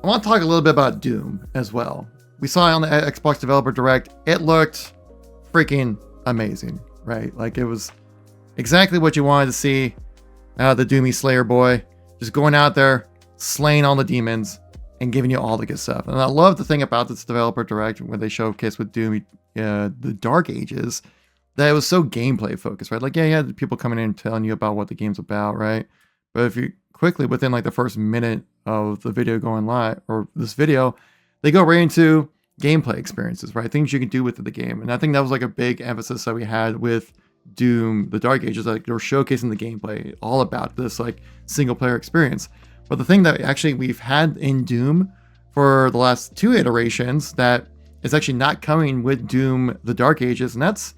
I want to talk a little bit about Doom as well. We saw it on the Xbox Developer Direct. It looked freaking amazing, right? Like, it was exactly what you wanted to see out of the Doomy Slayer boy. Just going out there, slaying all the demons, and giving you all the good stuff. And I love the thing about this Developer Direct when they showcased with Doom, the Dark Ages, that it was so gameplay focused, right? Like, yeah, you had people coming in and telling you about what the game's about, right? But if you quickly, within like the first minute of the video going live, or this video, they go right into gameplay experiences, right? Things you can do with the game. And I think that was like a big emphasis that we had with Doom, the Dark Ages. Like, they were showcasing the gameplay, all about this like single player experience. But the thing that actually we've had in Doom for the last 2 iterations that is actually not coming with Doom, the Dark Ages, and that's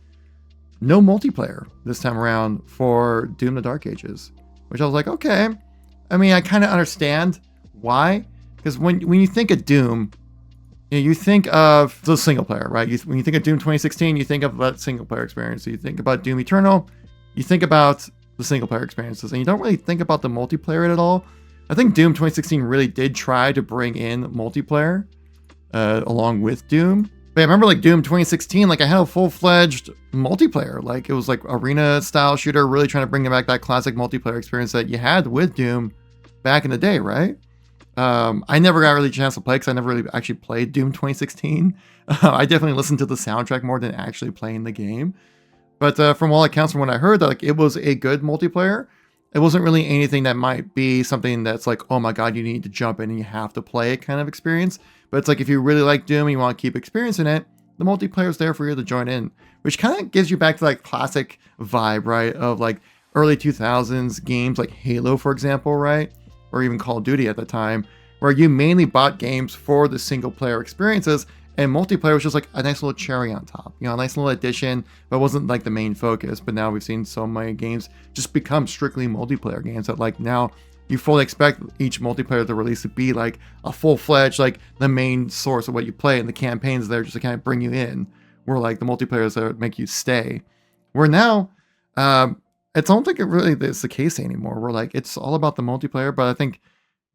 no multiplayer this time around for Doom, the Dark Ages. Which I was like, okay. I mean, I kind of understand why. Because when you think of Doom, you think of the single player, right? When you think of Doom 2016, you think of that single player experience. So you think about Doom Eternal, you think about the single player experiences, and you don't really think about the multiplayer at all. I think Doom 2016 really did try to bring in multiplayer along with Doom. But I remember like Doom 2016, like I had a full-fledged multiplayer. Like, it was like arena style shooter, really trying to bring back that classic multiplayer experience that you had with Doom back in the day, right? I never got really a chance to play because I never really actually played Doom 2016. I definitely listened to the soundtrack more than actually playing the game. But from all accounts, from what I heard, that like it was a good multiplayer. It wasn't really anything that might be something that's like, oh my god, you need to jump in and you have to play it kind of experience. But it's like, if you really like Doom and you want to keep experiencing it, the multiplayer is there for you to join in, which kind of gives you back to like classic vibe, right? Of like early 2000s games like Halo, for example, right? Or even Call of Duty at the time, where you mainly bought games for the single player experiences, and multiplayer was just like a nice little cherry on top, you know, a nice little addition, but wasn't like the main focus. But now we've seen so many games just become strictly multiplayer games that like now you fully expect each multiplayer to release to be like a full-fledged, like the main source of what you play, and the campaigns there just to kind of bring you in, where like the multiplayers that make you stay. Where now, I don't think it really is the case anymore. We're like, it's all about the multiplayer, but I think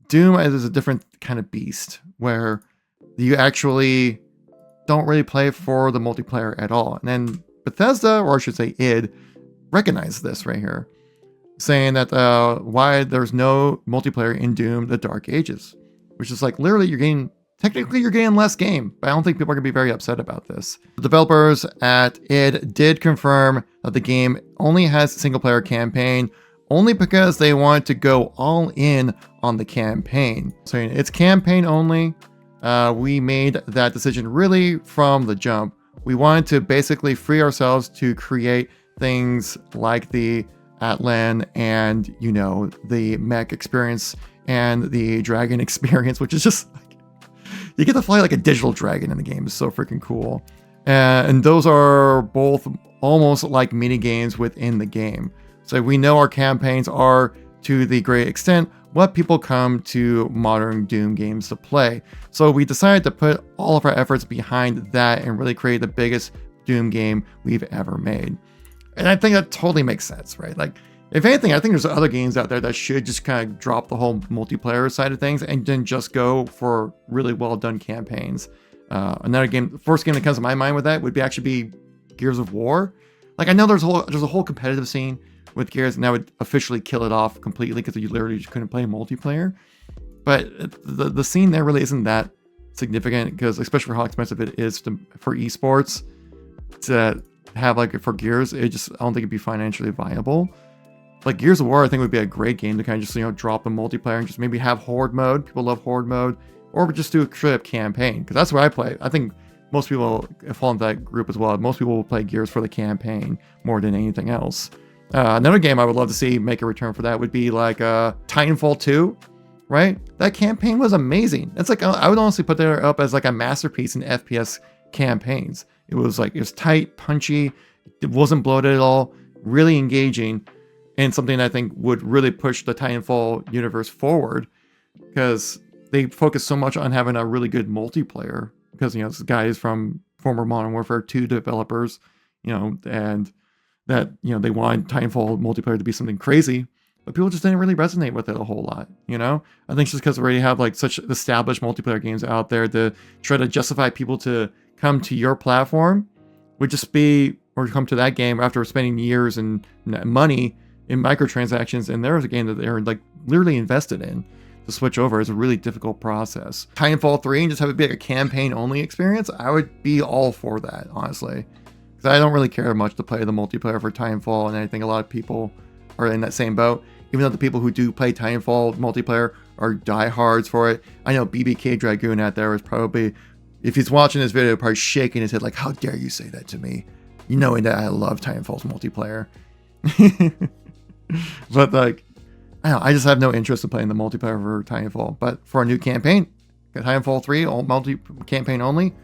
Doom is a different kind of beast where you actually don't really play for the multiplayer at all. And then Bethesda, or I should say id, recognized this right here, saying that why there's no multiplayer in Doom, the Dark Ages, which is like literally you're getting less game, but I don't think people are going to be very upset about this. The developers at id did confirm that the game only has a single player campaign, only because they wanted to go all in on the campaign. So it's campaign only. We made that decision really from the jump. We wanted to basically free ourselves to create things like the Atlan and, you know, the mech experience and the dragon experience, which is just like, you get to fly like a digital dragon in the game. It's so freaking cool. And those are both almost like mini games within the game. So we know our campaigns are, to the great extent, what people come to modern Doom games to play. So we decided to put all of our efforts behind that and really create the biggest Doom game we've ever made. And I think that totally makes sense, right? Like, if anything, I think there's other games out there that should just kind of drop the whole multiplayer side of things and then just go for really well done campaigns. Another game, the first game that comes to my mind with that would actually be Gears of War. Like, I know there's a whole competitive scene with Gears, and that would officially kill it off completely because you literally just couldn't play multiplayer. But the scene there really isn't that significant, because especially for how expensive it is for esports to have like for Gears, I don't think it'd be financially viable. Like Gears of War, I think would be a great game to kind of just, you know, drop the multiplayer and just maybe have horde mode. People love horde mode, or just do a straight up campaign, because that's what I play. I think most people fall into that group as well. Most people will play Gears for the campaign more than anything else. Another game I would love to see make a return for that would be like Titanfall 2, right? That campaign was amazing. It's like, I would honestly put that up as like a masterpiece in FPS campaigns. It was tight, punchy, it wasn't bloated at all, really engaging, and something I think would really push the Titanfall universe forward, because they focus so much on having a really good multiplayer, because, you know, this guy is from former Modern Warfare 2 developers, you know, and that, you know, they want Titanfall multiplayer to be something crazy. but people just didn't really resonate with it a whole lot, you know? I think it's just because we already have like such established multiplayer games out there, to try to justify people to come to your platform would just be, or come to that game after spending years and money in microtransactions, and there was a game that they're like literally invested in. To switch over is a really difficult process. Titanfall 3 and just have it be like a campaign only experience, I would be all for that, honestly. Because I don't really care much to play the multiplayer for Titanfall, and I think a lot of people are in that same boat. Even though the people who do play Titanfall multiplayer are diehards for it. I know BBK Dragoon out there is probably, if he's watching this video, probably shaking his head like, how dare you say that to me? You know that I love Titanfall's multiplayer. But like, I don't know, I just have no interest in playing the multiplayer for Titanfall. But for a new campaign, Titanfall 3, multi-campaign only,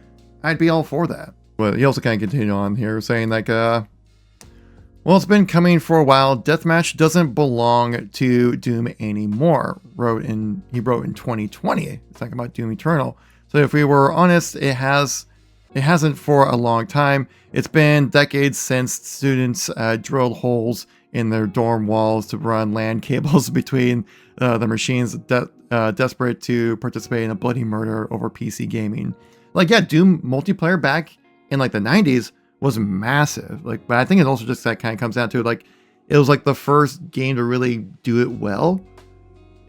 I'd be all for that. But he also kind of continued on here saying like, well, it's been coming for a while. Deathmatch doesn't belong to Doom anymore. He wrote in 2020. It's talking about Doom Eternal. So if we were honest, it hasn't for a long time. It's been decades since students drilled holes in their dorm walls to run LAN cables between the machines, desperate to participate in a bloody murder over PC gaming. Like, yeah, Doom multiplayer back in like the 90s was massive. Like, but I think it also just that kind of comes down to like, it was like the first game to really do it well.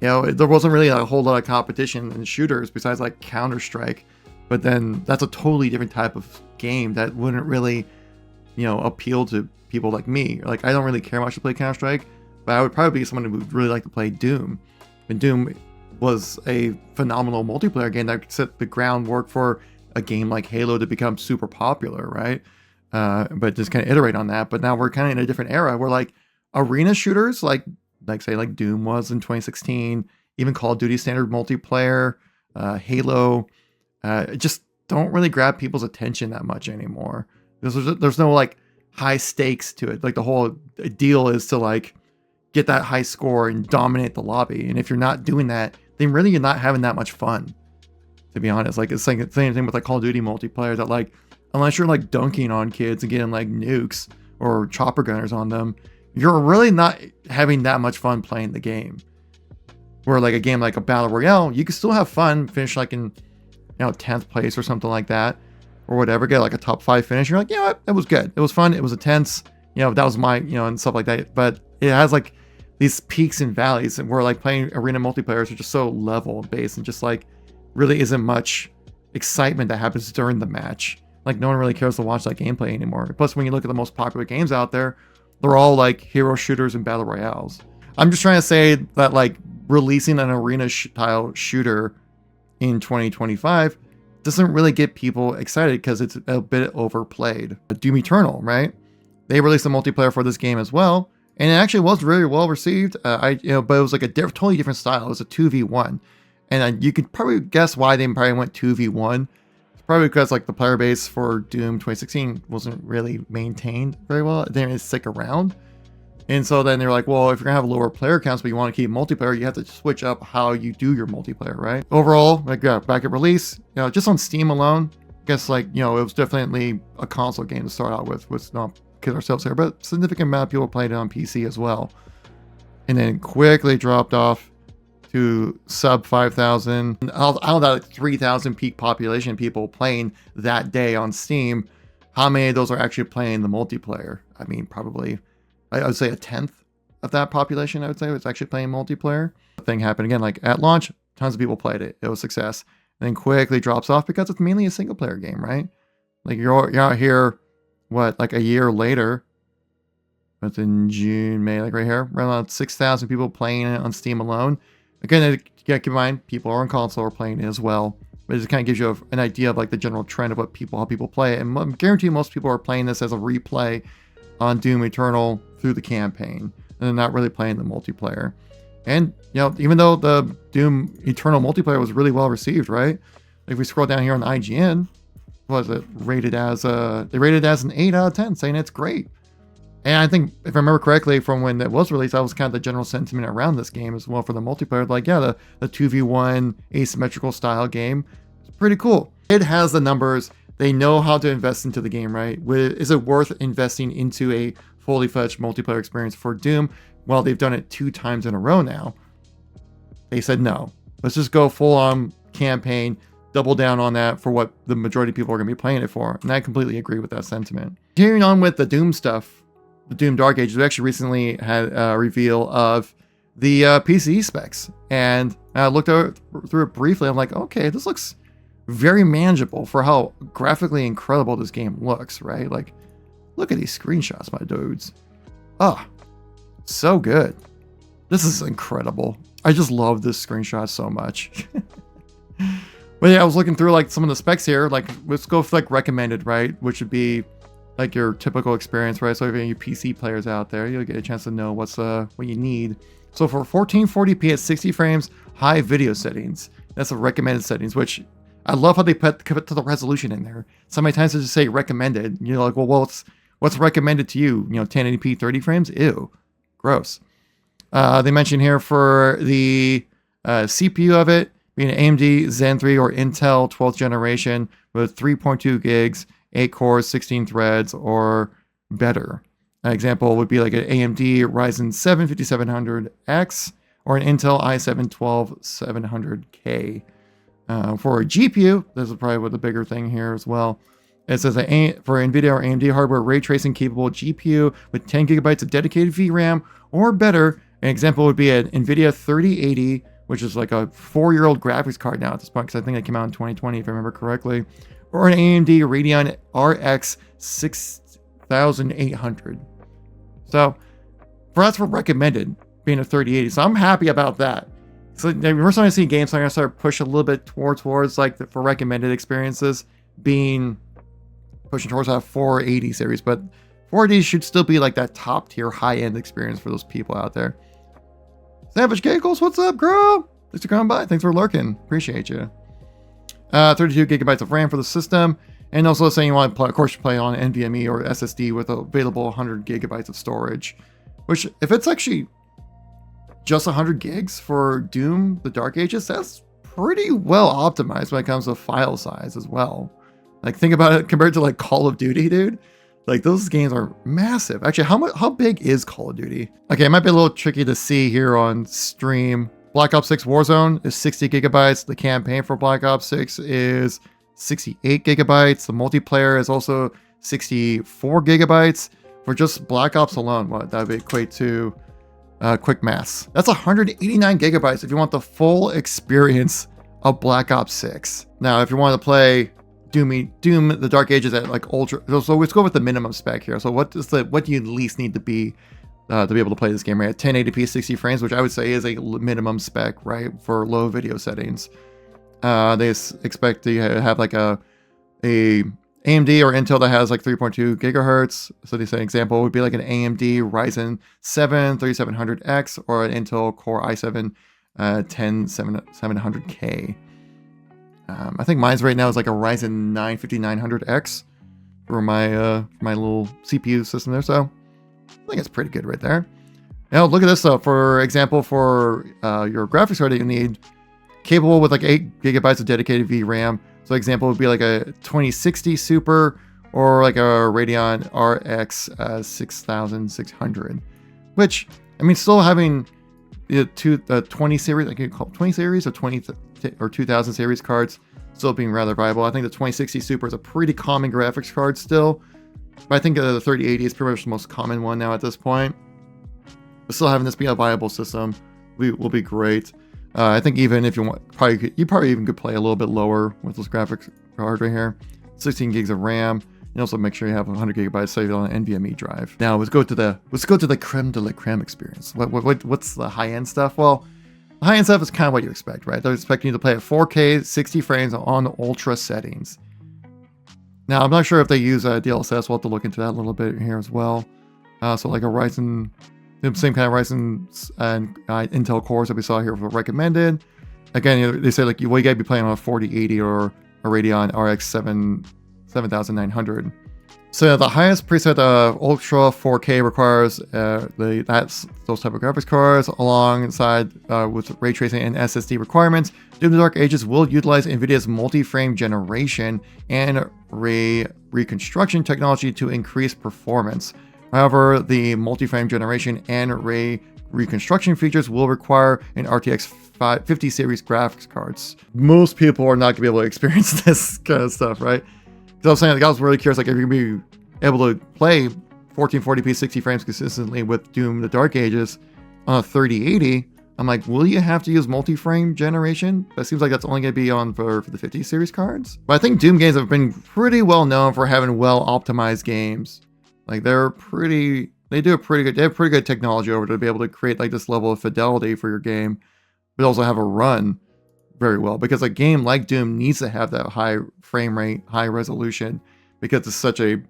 You know, there wasn't really a whole lot of competition in shooters besides like Counter-Strike. But then that's a totally different type of game that wouldn't really, you know, appeal to people like me. Like, I don't really care much to play Counter-Strike, but I would probably be someone who would really like to play Doom. And Doom was a phenomenal multiplayer game that set the groundwork for a game like Halo to become super popular, right? But just kind of iterate on that. But now we're kind of in a different era where like arena shooters, like say like Doom was in 2016, even Call of Duty standard multiplayer, Halo, just don't really grab people's attention that much anymore. There's no like high stakes to it. Like the whole deal is to like get that high score and dominate the lobby. And if you're not doing that, then really you're not having that much fun, to be honest. Like it's like the same thing with like Call of Duty multiplayer, that like unless you're like dunking on kids and getting like nukes or chopper gunners on them, you're really not having that much fun playing the game. Where like a game like a Battle Royale, you can still have fun, finish like in, you know, 10th place or something like that, or whatever, get like a top 5 finish. You're like, you know what, it was good. It was fun. It was intense. You know, that was my, you know, and stuff like that. But it has like these peaks and valleys, and where like playing arena multiplayers are just so level based and just like really isn't much excitement that happens during the match. Like no one really cares to watch that gameplay anymore. Plus, when you look at the most popular games out there, they're all like hero shooters and battle royales. I'm just trying to say that like releasing an arena style shooter in 2025 doesn't really get people excited because it's a bit overplayed. Doom Eternal, right? They released a multiplayer for this game as well, and it actually was really well received. But it was like a totally different style. It was a 2v1, and you could probably guess why they probably went 2v1. It's probably because like the player base for Doom 2016 wasn't really maintained very well. It didn't really stick around. And so then they're like, well, if you're gonna have lower player counts, but you want to keep multiplayer, you have to switch up how you do your multiplayer, right? Overall, like back at release, you know, just on Steam alone, I guess like, you know, it was definitely a console game to start out with. Let's not kid ourselves here, but significant amount of people played it on PC as well. And then quickly dropped off to sub 5,000. Out of that like 3,000 peak population people playing that day on Steam, how many of those are actually playing the multiplayer? I mean, probably, I would say a 10th of that population, I would say, was actually playing multiplayer. The thing happened again, like at launch, tons of people played it. It was a success. And then quickly drops off because it's mainly a single player game, right? Like you're out here, what, like a year later, it's in June, May, like right here, around 6,000 people playing it on Steam alone. Again, yeah, keep in mind, people on console are playing it as well. But it just kind of gives you an idea of like the general trend of how people play it. And I guarantee most people are playing this as a replay on Doom Eternal through the campaign, and they're not really playing the multiplayer. And you know, even though the Doom Eternal multiplayer was really well received, right? If we scroll down here on IGN, what was it rated as? They rated it as an 8 out of 10, saying it's great. And I think, if I remember correctly, from when it was released, that was kind of the general sentiment around this game as well for the multiplayer. Like, yeah, the 2v1 asymmetrical style game, it's pretty cool. It has the numbers. They know how to invest into the game, right? Is it worth investing into a fully fledged multiplayer experience for Doom? well, they've done it 2 times in a row now. They said, no, let's just go full on campaign, double down on that for what the majority of people are going to be playing it for. And I completely agree with that sentiment. Carrying on with the Doom stuff, the Doom Dark Ages, we actually recently had a reveal of the PC specs. And I looked through it briefly. I'm like, okay, this looks very manageable for how graphically incredible this game looks, right? Like, look at these screenshots, my dudes. Oh, so good. This is incredible. I just love this screenshot so much. But yeah, I was looking through like some of the specs here. Like, let's go for like recommended, right? Which would be like your typical experience, right? So if you PC players out there, you'll get a chance to know what you need. So for 1440p at 60 frames, high video settings, that's the recommended settings, which I love how they put to the resolution in there. So many times they just say recommended. You're like, well, what's recommended to you? 1080p 30 frames? Ew, gross. They mentioned here for the CPU of it, being an AMD Zen 3 or Intel 12th generation with 3.2 gigs, 8 cores, 16 threads, or better. An example would be like an AMD Ryzen 7 5700X or an Intel i7 12700K. For a GPU, this is probably the bigger thing here as well. It says for NVIDIA or AMD hardware, ray tracing capable GPU with 10 gigabytes of dedicated VRAM or better. An example would be an NVIDIA 3080, which is like a 4-year-old graphics card now at this point, because I think it came out in 2020, if I remember correctly. Or an AMD Radeon RX 6800. So, that's for recommended, being a 3080. So I'm happy about that. So we're starting to see games starting to start push a little bit towards like for recommended experiences being pushing towards that 480 series, but 480 should still be like that top tier high end experience for those people out there. Savage KevinKoolx, what's up, girl? Thanks for coming by. Thanks for lurking. Appreciate you. 32 gigabytes of RAM for the system, and also saying you want to play, of course, you play on NVMe or SSD with available 100 gigabytes of storage. Which, if it's actually just 100 gigs for Doom: The Dark Ages, that's pretty well optimized when it comes to file size as well. Like, think about it compared to like Call of Duty, dude. Like, those games are massive. Actually, how big is Call of Duty? Okay, it might be a little tricky to see here on stream. Black Ops 6 Warzone is 60 gigabytes. The campaign for Black Ops 6 is 68 gigabytes. The multiplayer is also 64 gigabytes. For just Black Ops alone, what that would equate to quick maths. That's 189 gigabytes if you want the full experience of Black Ops 6. Now, if you want to play Doom: The Dark Ages at like ultra, so let's go with the minimum spec here. So what do you at least need to be able to play this game, right? At 1080p 60 frames, which I would say is a minimum spec, right, for low video settings. They expect to have like a AMD or Intel that has like 3.2 gigahertz. So they say example would be like an AMD Ryzen 7 3700X or an Intel Core i7 10700K. I think mine's right now is like a Ryzen 9 5900X for my little CPU system there. So I think it's pretty good right there. Now look at this though. For example, for your graphics card that you need, capable with like 8 gigabytes of dedicated VRAM. So example would be like a 2060 Super or like a Radeon RX 6600, which I mean, still having the 20 series, like you call it 20 series or 20 or 2000 series cards still being rather viable. I think the 2060 Super is a pretty common graphics card still, but I think the 3080 is pretty much the most common one now at this point. But still having this be a viable system will be great. I think even if you want, you probably even could play a little bit lower with this graphics card right here. 16 gigs of RAM, and also make sure you have 100 gigabytes saved on an NVMe drive. Now let's go to the creme de la creme experience. What's the high end stuff? Well, the high end stuff is kind of what you expect, right? They're expecting you to play at 4K 60 frames on ultra settings. Now I'm not sure if they use DLSS. We'll have to look into that a little bit here as well. So like a Ryzen. The same kind of Ryzen and Intel cores that we saw here for recommended. Again, they say like you gotta be playing on a 4080 or a Radeon RX 7900. So the highest preset of Ultra 4K requires those type of graphics cards alongside with ray tracing and SSD requirements. Doom: The Dark Ages will utilize NVIDIA's multi-frame generation and ray reconstruction technology to increase performance. However, the multi-frame generation and ray reconstruction features will require an RTX 50 series graphics cards. Most people are not gonna be able to experience this kind of stuff, right? So I was saying, like, I was really curious, like, if you're gonna be able to play 1440p 60 frames consistently with Doom: The Dark Ages on a 3080, I'm like, will you have to use multi-frame generation? That seems like that's only going to be on for the 50 series cards. But I think Doom games have been pretty well known for having well optimized games. Like, they have pretty good technology over to be able to create like this level of fidelity for your game, but also have a run very well, because a game like Doom needs to have that high frame rate, high resolution, because it's such a,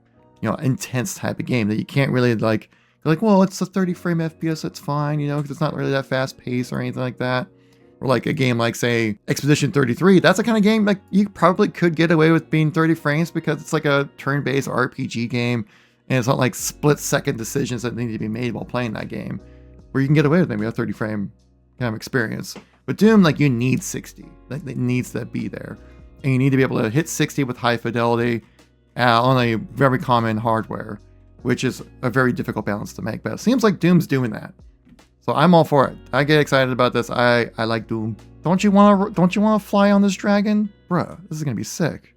intense type of game that you can't really like, you're like, well, it's a 30 frame FPS, it's fine, because it's not really that fast paced or anything like that. Or like a game like, say, Expedition 33, that's the kind of game like you probably could get away with being 30 frames because it's like a turn-based RPG game, and it's not like split-second decisions that need to be made while playing that game, where you can get away with maybe a 30 frame kind of experience. But Doom, like, you need 60. Like, it needs to be there. And you need to be able to hit 60 with high fidelity on a very common hardware, which is a very difficult balance to make. But it seems like Doom's doing that. So I'm all for it. I get excited about this. I like Doom. Don't you want to fly on this dragon? Bruh, this is going to be sick.